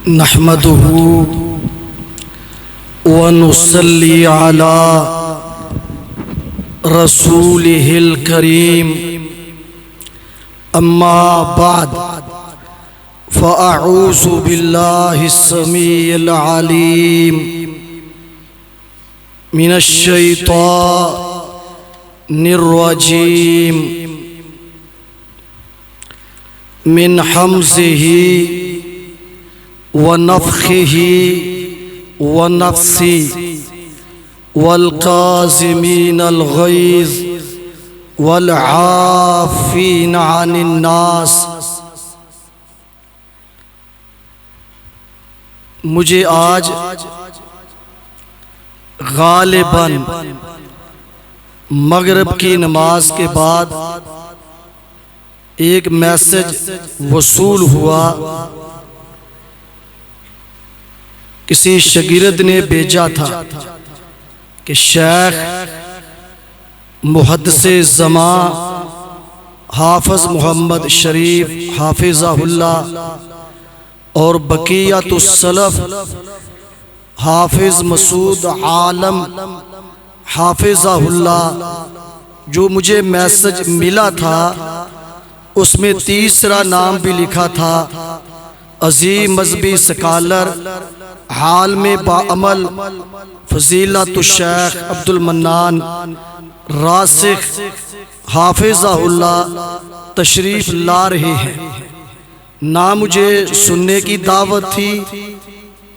نحمده ونصلي على رسوله الكريم أما بعد فأعوذ بالله السميع العليم من الشيطان الرجيم من حمزه ونفخه ونفثه والقاظمين الغيظ والعافين عن الناس۔ مجھے آج غالباً مغرب کی نماز کے بعد ایک میسج وصول ہوا، کسی شاگرد نے بھیجا تھا کہ شیخ محدث زمان حافظ محمد شریف حافظہ اللہ اور بقیت السلف حافظ مسعود عالم حافظہ اللہ، جو مجھے میسج ملا تھا اس میں تیسرا نام بھی لکھا تھا، عظیم مذہبی سکالر عالم باعمل فضیلت الشیخ عبد المنان راسخ حافظہ اللہ تشریف لا رہے ہیں۔ نہ مجھے سننے کی دعوت تھی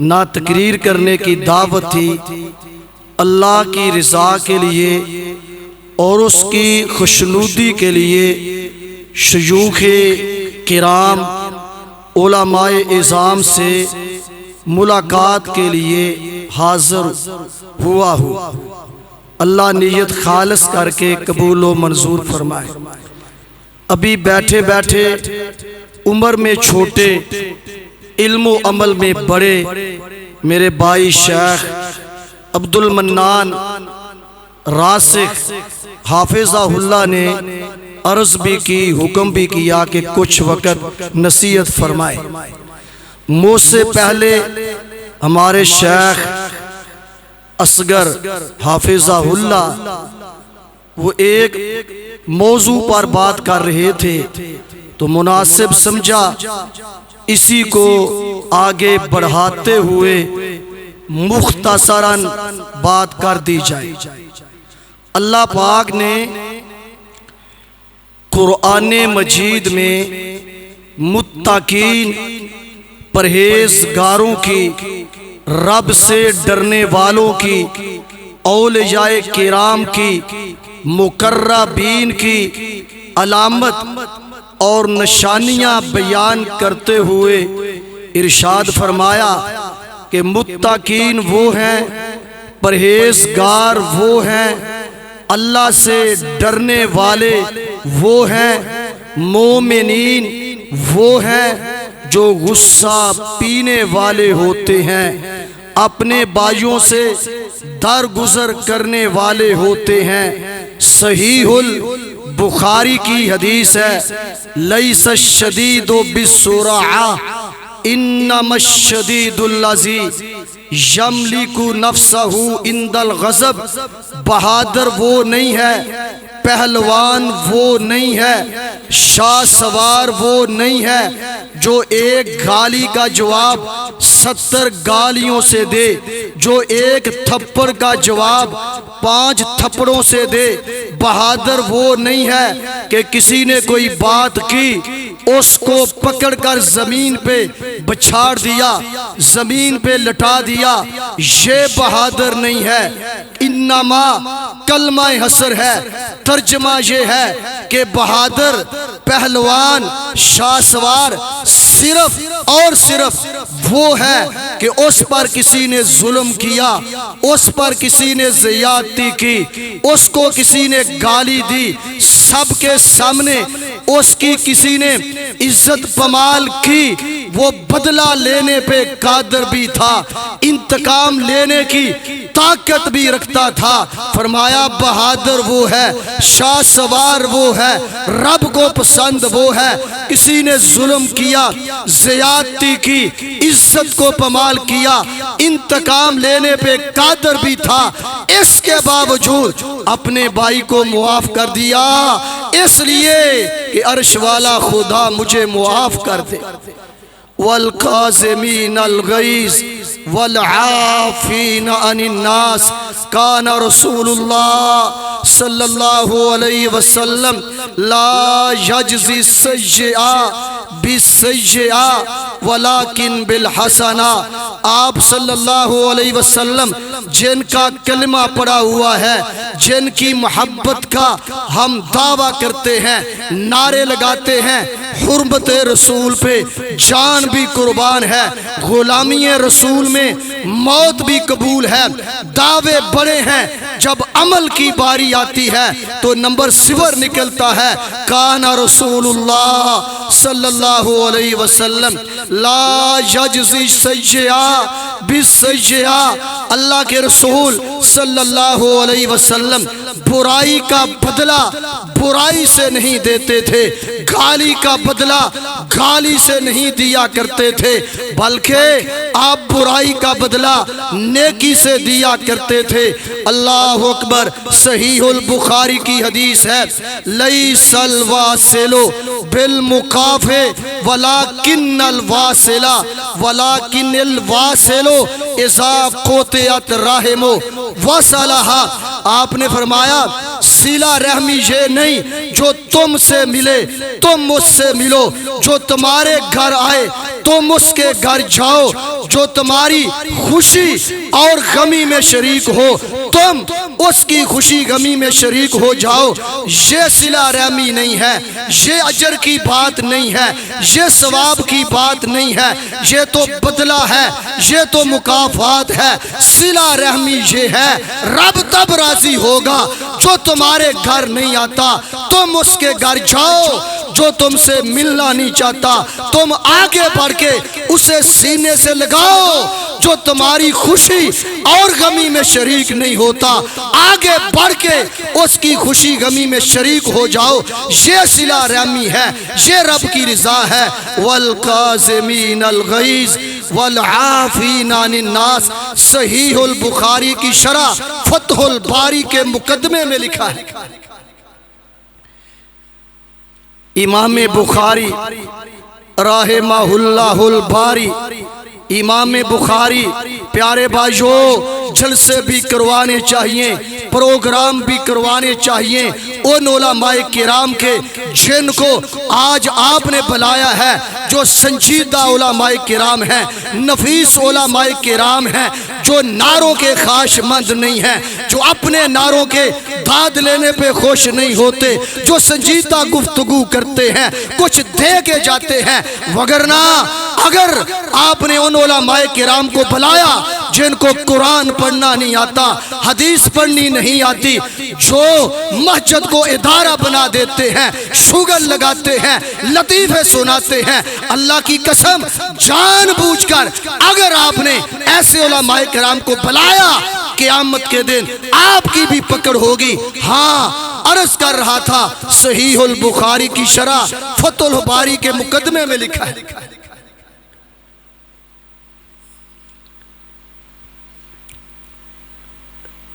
نہ تقریر کرنے کی دعوت تھی، اللہ کی رضا کے لیے اور اس کی خوشنودی کے لیے شیوخ کرام علماء اعظام سے ملاقات کے لیے حاضر ہوا ہوں۔ اللہ نیت خالص کر کے قبول و منظور فرمائے۔ ابھی بیٹھے بیٹھے عمر میں چھوٹے علم و عمل میں بڑے میرے بھائی شیخ عبد المنان راسخ حافظہ اللہ نے عرض بھی کی، حکم بھی کیا کہ کچھ وقت نصیحت فرمائے۔ مجھ سے پہلے ہمارے شیخ اصغر حافظہ اللہ وہ ایک موضوع پر بات کر رہے تھے تو مناسب سمجھا اسی کو آگے بڑھاتے ہوئے مختصراً بات کر دی جائے۔ اللہ پاک نے قرآن مجید میں متقین پرہیزگاروں کی، رب سے ڈرنے والوں کی، اولیاء کرام کی، مقربین کی علامت اور نشانیاں بیان کرتے ہوئے ارشاد فرمایا کہ متقین وہ ہیں، پرہیزگار وہ ہیں، اللہ سے ڈرنے والے وہ ہیں، مومنین وہ ہیں جو غصہ پینے والے ہوتے ہیں، اپنے بھائیوں سے درگزر کرنے والے ہوتے ہیں۔ صحیح البخاری کی حدیث ہے، لیس الشدید بالسرعہ انما الشدید الذی یملک نفسہ عند الغضب۔ بہادر وہ نہیں ہے، پہلوان وہ نہیں ہے، شاہ سوار وہ نہیں ہے جو ایک گالی کا جواب 70 گالیوں سے دے، جو ایک تھپڑ کا جواب 5 تھپڑوں سے دے۔ بہادر وہ نہیں ہے کہ کسی نے کوئی بات کی اس کو پکڑ کر زمین پہ بچھاڑ دیا، زمین پہ لٹا دیا، یہ بہادر نہیں ہے۔ انما کلمہ حسر ہے، ترجمہ یہ ہے کہ بہادر، پہلوان، شاہ سوار صرف اور صرف وہ ہے کہ اس پر کسی نے ظلم کیا، اس پر کسی نے زیادتی کی، اس کو کسی نے گالی دی، سب کے سامنے اس کی کسی نے عزت پمال کی، وہ بدلہ لینے پہ قادر بھی تھا، انتقام لینے کی طاقت بھی رکھتا تھا۔ فرمایا بہادر وہ ہے، شاہ سوار وہ ہے، رب کو پسند وہ ہے۔ کسی نے ظلم کیا زیادتی کی، عزت کو پامال کیا، انتقام لینے پہ قادر بھی تھا، اس کے باوجود اپنے بھائی کو معاف کر دیا، اس لیے کہ عرش والا خدا مجھے معاف کر دے۔ والقاظمین الغیظ والعافین عن الناس کان رسول اللہ صلی اللہ علیہ وسلم لا یجزی السیئہ بالسیئہ ولیکن بالحسنہ۔ آپ صلی اللہ علیہ وسلم جن کا کلمہ پڑا ہوا ہے، جن کی محبت کا ہم دعویٰ کرتے ہیں، نعرے لگاتے ہیں، حرمت رسول پہ جان بھی قربان ہے، غلامی رسول میں موت بھی قبول ہے، دعوے بڑے ہیں، جب عمل کی باری آتی ہے تو نمبر صفر نکلتا ہے۔ کان رسول اللہ صلی اللہ علیہ وسلم لا یجزی سیئہ بالسیئہ، اللہ کے رسول صلی اللہ علیہ وسلم برائی کا بدلہ برائی سے نہیں دیتے تھے، گالی کا بدلہ گالی سے نہیں دیا کرتے تھے، بلکہ آپ برائی کا بدلہ نیکی سے دیا کرتے تھے۔ اللہ اکبر۔ صحیح البخاری کی حدیث ہے، لیس الواصل بالمکافئ ولکن الواصل اذا قطعت رحم وصلها۔ آپ نے فرمایا صلہ رحمی یہ نہیں جو تم سے ملے تم مجھ سے ملو، جو تمہارے گھر آئے تم اس کے گھر جاؤ، جو تمہاری خوشی اور غمی میں شریک ہو تم اس کی خوشی غمی میں شریک ہو جاؤ۔ یہ صلہ رحمی نہیں ہے، یہ اجر کی بات نہیں ہے، یہ ثواب کی بات نہیں ہے، یہ تو بدلہ ہے، یہ تو مکافات ہے۔ صلہ رحمی یہ ہے رب تب راضی ہوگا جو تمہارے گھر نہیں آتا تم اس کے گھر جاؤ، جو تم سے ملنا نہیں چاہتا تم آگے بڑھ کے اسے سینے سے لگاؤ، جو تمہاری خوشی اور غمی میں شریک نہیں ہوتا آگے بڑھ کے اس کی خوشی غمی میں شریک ہو جاؤ۔ یہ صلہ رحمی ہے، یہ رب کی رضا ہے۔ والقاظمین الغیظ والعافین عن الناس، صحیح البخاری کی شرح فتح الباری کے مقدمے میں لکھا ہے۔ امام بخاری رحمہ اللہ الباری، امام بخاری پیارے بھائیوں جلسے بھی کروانے چاہیے، پروگرام بھی کروانے چاہیے ان علماء کرام کے جن کو آج آپ نے بلایا ہے، جو سنجیدہ علماء کرام ہیں، نفیس علماء کرام ہیں، جو نعروں کے خواہش مند نہیں ہیں، جو اپنے نعروں کے داد لینے پہ خوش نہیں ہوتے، جو سنجیدہ گفتگو کرتے ہیں، کچھ دے کے جاتے ہیں۔ وگرنہ اگر آپ نے ان علماء کرام کو بلایا جن کو قرآن پڑھنا نہیں آتا، حدیث پڑھنی نہیں آتی، جو مسجد کو ادارہ بنا دیتے ہیں، شوگر لگاتے ہیں، لطیفے سناتے ہیں، اللہ کی قسم جان بوجھ کر اگر آپ نے ایسے علماء کرام کو بلایا قیامت کے دن آپ کی بھی پکڑ ہوگی۔ ہاں عرض کر رہا تھا، صحیح البخاری کی شرح فتح الباری کے مقدمے میں لکھا ہے۔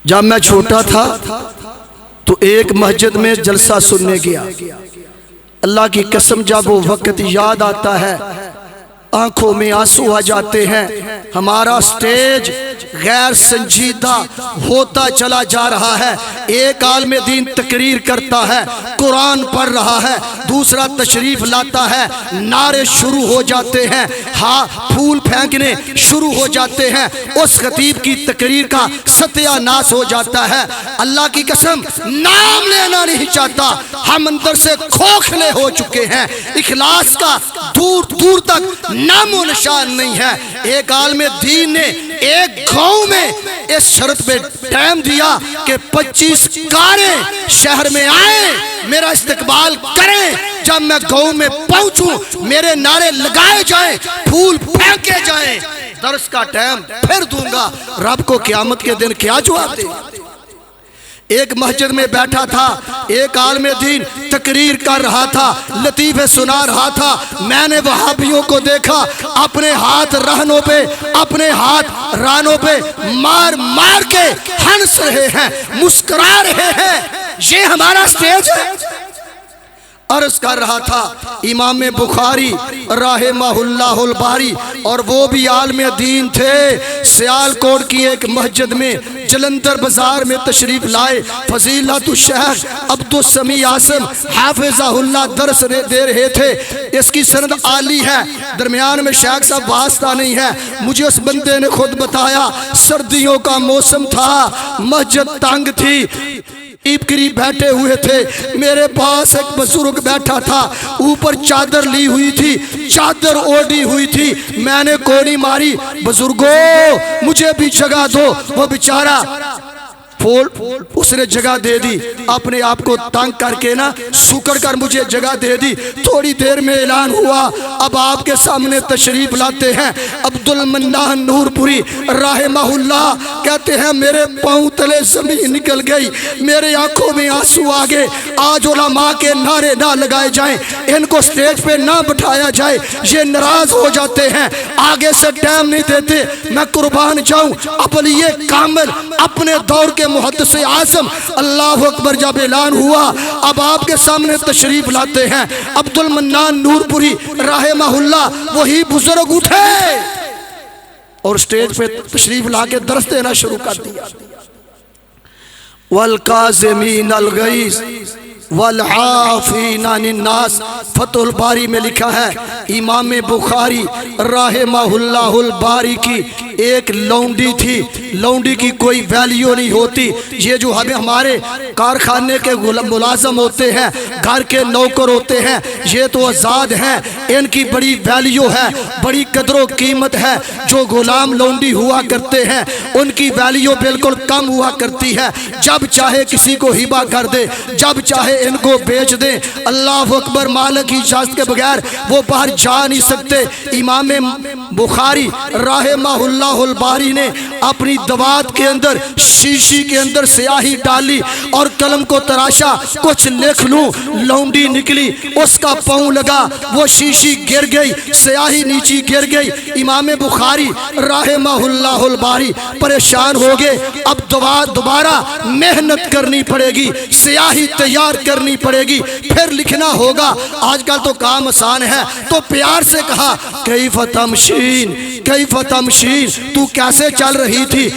جب میں چھوٹا تھا تو ایک مسجد میں جلسہ سننے گیا، اللہ کی قسم جب وہ وقت یاد آتا ہے آنکھوں میں آنسو آ جاتے ہیں۔ ہمارا سٹیج غیر سنجیدہ ہوتا چلا جا رہا ہے۔ ایک عالم دین تقریر کرتا ہے، قرآن پڑھ رہا ہے، دوسرا تشریف لاتا ہے، نعرے شروع ہو جاتے ہیں، ہاں پھول پھینکنے شروع ہو جاتے ہیں، اس خطیب کی تقریر کا ستیہ ناس ہو جاتا ہے۔ اللہ کی قسم نام لینا نہیں چاہتا، ہم اندر سے کھوکھلے ہو چکے ہیں، اخلاص کا دور دور تک نام و نشان نہیں ہے۔ ایک عالم دین نے ایک گاؤں میں اس شرط پہ ٹائم دیا کہ 25 کاریں شہر میں آئیں، میرا استقبال کریں، جب میں گاؤں میں پہنچوں میرے نعرے لگائے جائیں، پھول پھینکے جائیں، درس کا ٹائم پھر دوں گا۔ رب کو قیامت کے دن کیا جواب دے؟ ایک مسجد میں بیٹھا تھا، ایک عالم دین تقریر کر رہا تھا، لطیفے سنا رہا تھا۔ میں نے وہابیوں کو دیکھا اپنے ہاتھ رہنوں پہ، اپنے ہاتھ رانوں پہ مار مار کے ہنس رہے ہیں، مسکرا رہے ہیں۔ یہ ہمارا سٹیج ہے۔ عرض کر رہا تھا امام بخاری رحمہ اللہ الباری، اور وہ بھی عالم دین تھے، سیالکوٹ کی ایک مسجد میں جلندر بازار میں تشریف لائے۔ فضیلت الشیخ عبدالسمیع عاصم حافظہ اللہ درس دے رہے تھے۔ اس کی سند عالی ہے، درمیان میں شیخ صاحب واسطہ نہیں ہے۔ مجھے اس بندے نے خود بتایا، سردیوں کا موسم تھا، مسجد تنگ تھی، قریب بیٹھے ہوئے تھے۔ میرے پاس ایک بزرگ بیٹھا تھا، اوپر چادر لی ہوئی تھی، چادر اوڑھی ہوئی تھی۔ میں نے کونی ماری، بزرگو مجھے بھی جگہ دو۔ وہ بیچارہ اس نے جگہ دے دی، اپنے آپ کو تنگ کر کے نا سکڑ کر مجھے جگہ دے دی۔ تھوڑی دیر میں اعلان ہوا، اب آپ کے سامنے تشریف لاتے ہیں عبدالمنان نور پوری رحمہ اللہ۔ کہتے ہیں میرے پاؤں تلے زمین نکل گئی، میرے آنکھوں میں آنسو آگے۔ آج علماء کے نعرے نہ لگائے جائیں، ان کو سٹیج پہ نہ بٹھایا جائے، یہ ناراض ہو جاتے ہیں، آگے سے ٹائم نہیں دیتے۔ میں قربان جاؤں، اولیے کامل اپنے دور کے محدث اعظم، اللہ اکبر، جب اعلان ہوا اب آپ کے سامنے تشریف لاتے ہیں عبدالمنان نور پوری رحمہ اللہ، وہی بزرگ اٹھے اور سٹیج پہ تشریف لا کے درس دینا شروع کر دیا۔ والقاظمین الغیظ والعافین عن الناس، فتح الباری میں لکھا ہے امام بخاری رحمہ اللہ الباری کی ایک لونڈی تھی۔ لونڈی کی کوئی ویلیو نہیں ہوتی۔ یہ جو ہمارے کارخانے کے ملازم ہوتے ہیں، گھر کے نوکر ہوتے ہیں، یہ تو آزاد ہیں، ان کی بڑی ویلیو ہے، بڑی قدر و قیمت ہے۔ جو غلام لونڈی ہوا کرتے ہیں ان کی ویلیو بالکل کم ہوا کرتی ہے، جب چاہے کسی کو ہبہ کر دے، جب چاہے ان کو بیچ دیں۔ اللہ اکبر، مالک کی اجازت کے بغیر وہ باہر جا نہیں سکتے۔ امام بخاری رحمہ اللہ الباری نے اپنی دوات کے اندر شیشی کے اندر سیاہی ڈالی اور قلم کو تراشا، کچھ لکھ لوں۔ لونڈی نکلی، اس کا پاؤں لگا، وہ شیشی گر گئی، سیاہی نیچی گر گئی۔ امام بخاری رحمہ اللہ الباری پریشان ہو گئے، اب دوبارہ محنت کرنی پڑے گی، سیاہی تیار کرنی پڑے گی، پھر لکھنا ہوگا۔ آج کل تو کام آسان ہے، تو پیار سے کہا کیف تمشین، کیف تمشین، تو کیسے چل رہی تھی؟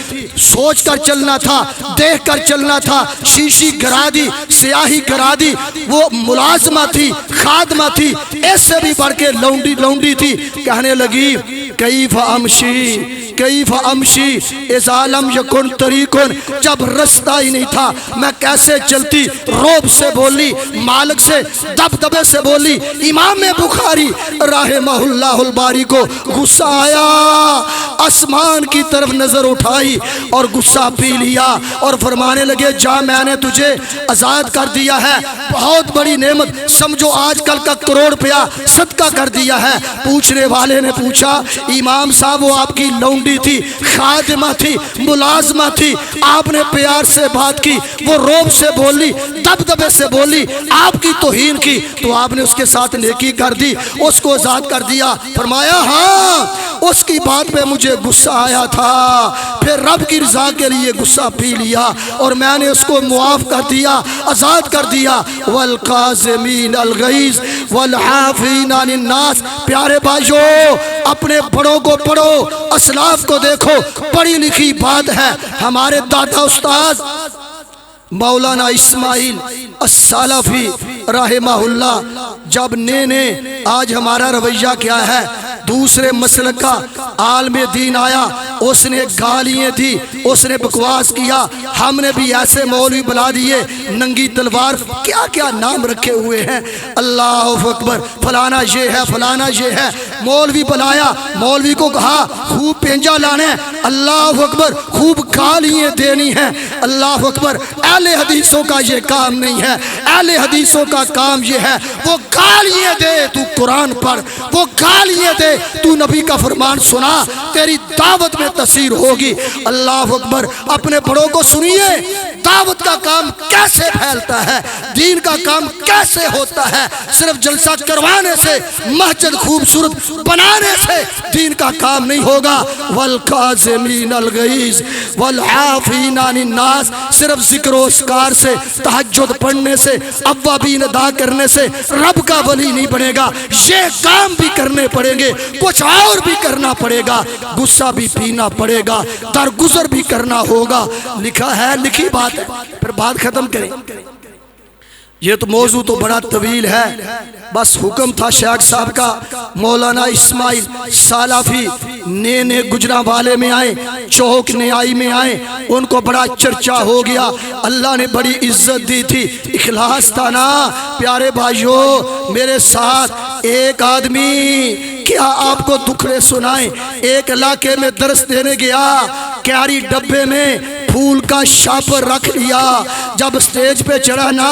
سوچ کر چلنا تھا، دیکھ کر چلنا تھا۔ شیشی گرا دی، سیاہی گرا دی، وہ ملازمہ تھی، خادمہ تھی، اس سے بھی بڑھ کے لونڈی تھی۔ کہنے لگی کیف امشی، کیف امشی اذا لم یکن طریقن، جب رستہ ہی نہیں تھا میں کیسے چلتی؟ روب سے بولی، مالک سے دبدبے سے بولی۔ امام بخاری رحمہ اللہ الباری کو غصہ آیا، آسمان کی طرف نظر اٹھائی اور غصہ پی لیا اور فرمانے لگے جا، میں نے تجھے آزاد کر دیا ہے، بہت بڑی نعمت سمجھو، آج کل کا کروڑ روپیہ صدقہ کر دیا ہے۔ پوچھنے والے نے پوچھا امام صاحب وہ آپ کی لونڈی تھی، خادمہ تھی، ملازمہ تھی، آپ نے پیار سے بات کی، وہ روب سے بولی، دبدبے سے بولی، آپ کی توہین کی، تو آپ نے اس کے ساتھ نیکی کر دی، اس کو آزاد کر دیا۔ فرمایا ہاں اس کی بات پہ مجھے غصہ آیا تھا، پھر رب کی رضا کے لیے غصہ پی لیا اور میں نے اس کو معاف کر دیا، آزاد کر دیا۔ والقاظمین الغیظ والعافین عن الناس، پیارے بھائیو اپنے بڑوں کو پڑھو، اسلاف کو دیکھو، پڑھی لکھی بات ہے۔ ہمارے دادا استاد مولانا اسماعیل السالفی رحمہ اللہ، جب نے آج ہمارا رویہ کیا ہے، دوسرے مسلک کا عالم دین آیا، اس نے گالیاں دی، اس نے بکواس کیا، ہم نے بھی ایسے مولوی بلا دیے، ننگی تلوار، کیا کیا نام رکھے ہوئے ہیں، اللہ اکبر، فلانا یہ ہے، فلانا یہ ہے، مولوی بلایا، مولوی کو کہا خوب پینجا لانا ہے، اللہ اکبر، خوب گالیاں دینی ہیں، اللہ اکبر۔ اہل حدیثوں کا یہ کام نہیں ہے، اہل حدیثوں کا کام یہ ہے وہ گالیاں دے تو قرآن پڑھ، وہ گالیاں دے تو نبی کا فرمان سنا، تیری دعوت میں تاثیر ہوگی۔ اللہ اکبر۔ اپنے بڑوں کو سنیے، دعوت کا کام کیسے پھیلتا ہے، دین کا کام کیسے ہوتا ہے۔ صرف جلسہ کروانے سے، مسجد خوبصورت بنانے سے دین کا کام نہیں ہوگا۔ والکاظمین الغیظ والعافین عن الناس، صرف ذکر و اذکار سے، تہجد پڑھنے سے، اوابین ادا کرنے سے رب کا ولی نہیں بنے گا۔ یہ کام بھی کرنے پڑیں گے، کچھ اور بھی کرنا پڑے گا، غصہ بھی پینا پڑے گا، درگزر بھی کرنا ہوگا۔ لکھا ہے، لکھی بات ہے، پھر بات ختم کریں۔ یہ تو موضوع تو بڑا طویل ہے، بس حکم تھا شیخ صاحب کا۔ مولانا اسماعیل سالافی نے گجرانوالے میں آئے، چوک نیائی میں آئے، ان کو بڑا چرچا ہو گیا، اللہ نے بڑی عزت دی تھی، اخلاص تھا نا۔ پیارے بھائیوں، میرے ساتھ ایک آدمی کیا آپ کو دکھڑے سنائیں، ایک علاقے میں درس دینے گیا، کیاری ڈبے میں پھول کا شاپر رکھ لیا۔ جب سٹیج پہ چڑھا نا،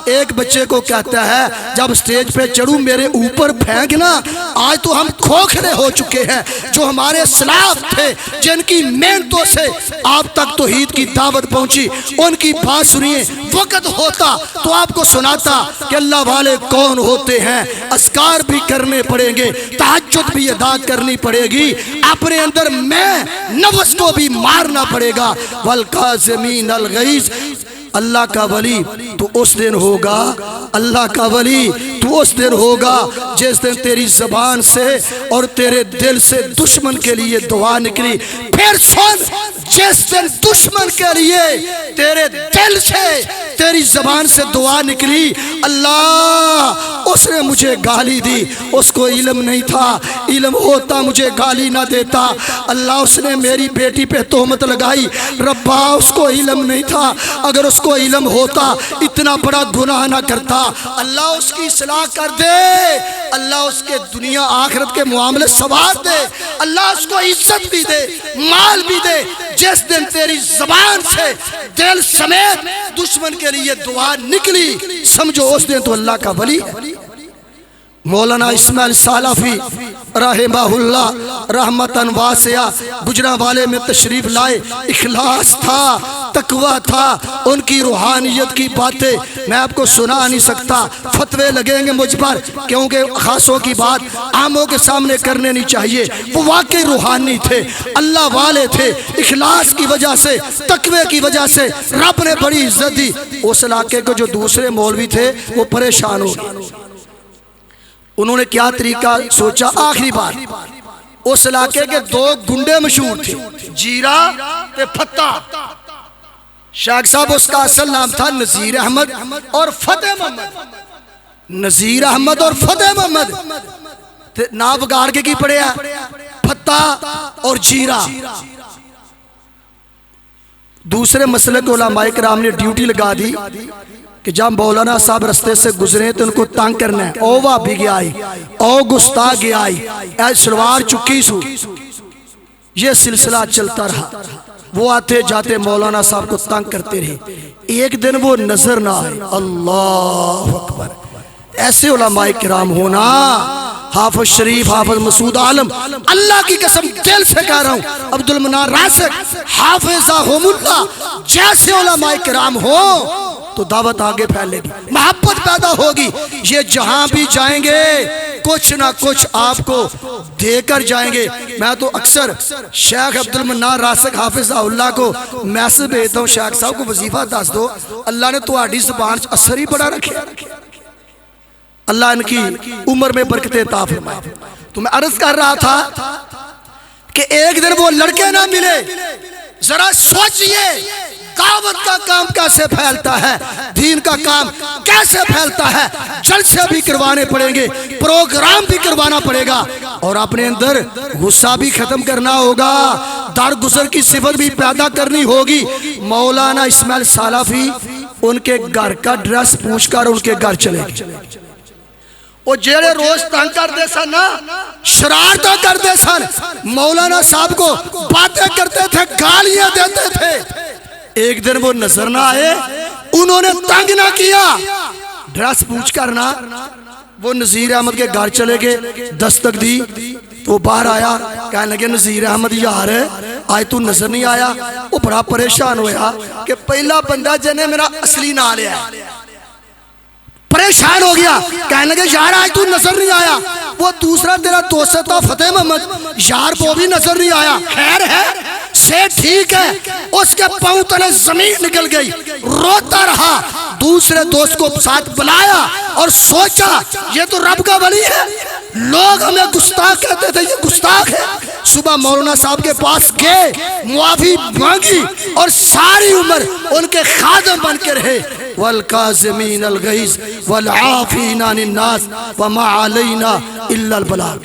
ایک بچے کو کہتا ہے جب سٹیج پہ چڑھوں میرے اوپر پھینکنا۔ آج تو ہم کھوکھلے ہو چکے ہیں، جو ہمارے سلاف تھے، جن کی محنتوں سے آپ تک توحید کی دعوت پہنچی، ان کی بات سنیے۔ وقت ہوتا تو آپ کو سناتا کہ اللہ والے کون ہوتے ہیں۔ اذکار بھی کرنے پڑیں گے، تہجد بھی ادا کرنی پڑے گی، اپنے اندر میں نفس کو بھی مارنا پڑے گا۔ والکاظمین الغیظ، اللہ کا ولی تو اس دن ہوگا، اللہ کا ولی تو اس دن ہوگا جس دن تیری زبان سے اور تیرے دل سے دشمن کے لیے دعا نکلی۔ پھر سن، جس دن دشمن کے لیے تیرے دل سے، تیری زبان سے دعا نکلی، اللہ اس نے مجھے گالی دی، اس کو علم نہیں تھا، علم ہوتا مجھے گالی نہ دیتا۔ اللہ اس نے میری بیٹی پہ تہمت لگائی، ربا اس کو علم نہیں تھا، اگر اس کو علم ہوتا اتنا بڑا گناہ نہ کرتا۔ اللہ اس کی اصلاح کر دے، اللہ اس کے دنیا آخرت کے معاملے سنوار دے، اللہ اس کو عزت بھی دے، مال بھی دے۔ جس دن تیری زبان سے دل سمیت دشمن کے لیے دعا نکلی، سمجھو اس دن تو اللہ کا ولی ہے۔ مولانا اسماعیل سالافی رحمہ اللہ رحمتاً واسعہ گجرانوالے میں تشریف لائے۔ اخلاص تھا، تقوی تھا، ان کی روحانیت کی باتیں میں آپ کو سنا نہیں سکتا، فتوے لگیں گے مجھ پر، کیونکہ خاصوں کی بات عاموں کے سامنے کرنے نہیں چاہیے۔ وہ واقعی روحانی تھے، اللہ والے تھے، اخلاص کی وجہ سے، تقوی کی وجہ سے رب نے بڑی عزت دی۔ اس علاقے کو جو دوسرے مولوی تھے وہ پریشان ہو گئے۔ انہوں نے کیا طریقہ سوچا؟ آخری بار اس علاقے کے دو گنڈے مشہور تھے، جیرا تے پھتا۔ شیخ صاحب اس کا اصل نام تھا نذیر احمد اور فتح محمد۔ نذیر احمد اور فتح محمد نام بگاڑ کے کی پڑے ہیں، پھتا اور جیرا۔ دوسرے مسلک علماء کرام نے ڈیوٹی لگا دی کہ جب مولانا صاحب رستے سے گزرے تو ان کو تنگ کرنا ہے، او وابی گیا آئی، او گستا گیا آئی، اے سلوار چکی سو۔ یہ سلسلہ چلتا رہا، وہ آتے جاتے مولانا صاحب کو تنگ کرتے رہے۔ ایک دن وہ نظر نہ آئے، اللہ اکبر۔ ایسے علماء کرام ہونا، حافظ شریف، حافظ مسعود عالم، اللہ کی قسم دل سے کہہ رہا ہوں، عبد المنان راسخ، حافظہم اللہ جیسے علماء کرام ہوں تو دعوت آگے پھیلے گی، محبت پیدا ہوگی۔ یہ جہاں بھی جائیں گے کچھ نہ کچھ آپ کو دے کر جائیں گے۔ میں تو اکثر شیخ عبد المنان راسخ حافظہ اللہ کو میسج بھیجتا ہوں، شیخ صاحب کو وظیفہ دس دو، اللہ نے تو آڈی زبان اثر ہی بڑا رکھے، اللہ ان کی عمر میں برکت عطا فرمائے۔ تو میں عرض کر رہا تھا کہ ایک دن وہ لڑکے نہ ملے، ذرا سوچئے دعوت کا کام کیسے پھیلتا ہے، دین کا کام کیسے پھیلتا ہے۔ جلسے بھی کروانے پڑیں گے، پروگرام بھی کروانا پڑے گا، اور اپنے اندر غصہ بھی ختم کرنا ہوگا، درگزر کی صفت بھی پیدا کرنی ہوگی۔ مولانا اسماعیل سالافی ان کے گھر کا ڈریس پوچھ کر ان کے گھر چلے گئے۔ وہ جیڑے روز تنگ کر دے سن نا، شرارتہ کر دے سن، مولانا صاحب کو باتیں کرتے تھے، گالیاں دیتے تھے۔ ایک دن وہ نظر نہ آئے، انہوں نے تنگ نہ کیا، ڈریس پوچھ کر نہ، وہ نذیر احمد کے گھر چلے گئے، دستک دی، تو باہر آیا کہنے لگے نذیر احمد یار آج تو نظر نہیں آیا. وہ بڑا پریشان ہویا کہ پہلا بندہ جنہیں میرا اصلی نام لیا ہے. پریشان ہو گیا کہنے لگے یار آج تو نظر نہیں آیا. وہ دوسرا تیرا دوست تھا فتح محمد یار وہ بھی نظر نہیں آیا. خیر ہے سے ٹھیک ہے. اس کے پاؤں تلے زمین نکل گئی, روتا رہا. دوسرے دوست کو ساتھ بلایا اور سوچا یہ تو رب کا ولی ہے, لوگ ہمیں گستاخ کہتے تھے, یہ گستاخ ہے. صبح مولانا صاحب کے پاس گئے, معافی مانگی اور ساری عمر ان کے خادم بن کے رہے. والکاظمین الغیظ والعافین عن الناس وما علینا الا البلاغ.